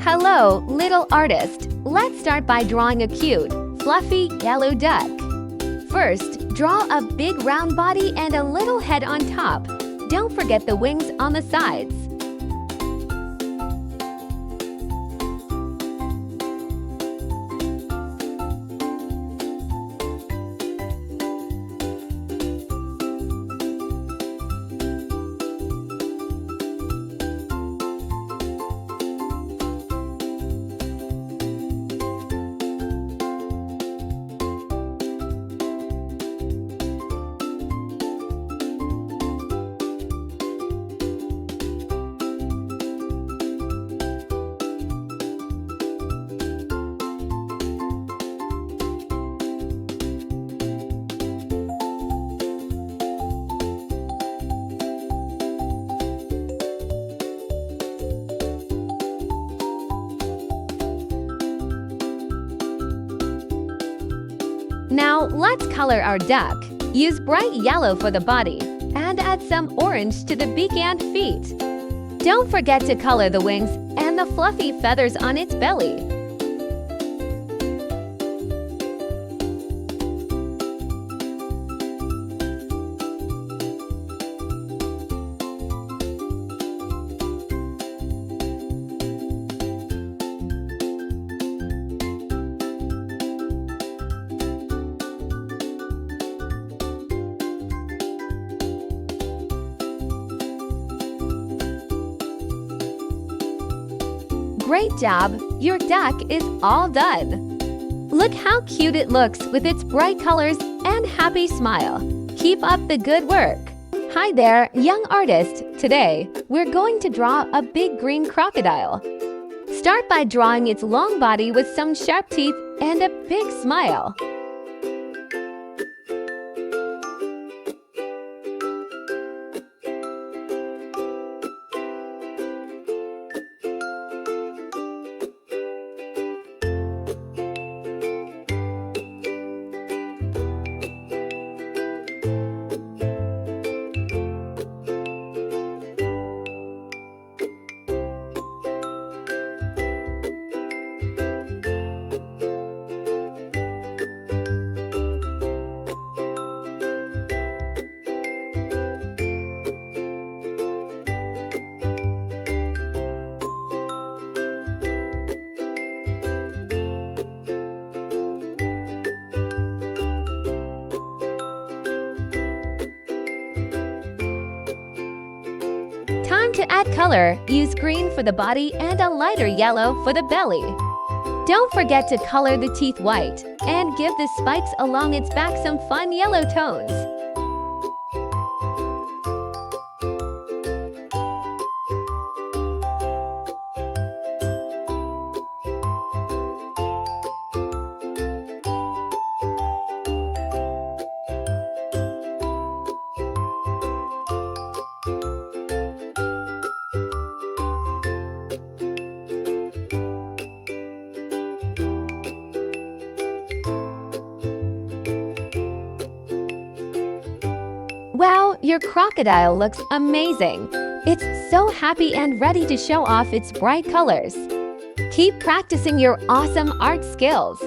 Hello, little artist. Let's start by drawing a cute, fluffy yellow duck. First, draw a big round body and a little head on top. Don't forget the wings on the sides. Now, let's color our duck. Use bright yellow for the body and add some orange to the beak and feet. Don't forget to color the wings and the fluffy feathers on its belly. Great job! Your duck is all done! Look how cute it looks with its bright colors and happy smile. Keep up the good work! Hi there, young artist! Today, we're going to draw a big green crocodile. Start by drawing its long body with some sharp teeth and a big smile. Time to add color. Use green for the body and a lighter yellow for the belly. Don't forget to color the teeth white and give the spikes along its back some fun yellow tones. Wow, your crocodile looks amazing! It's so happy and ready to show off its bright colors. Keep practicing your awesome art skills.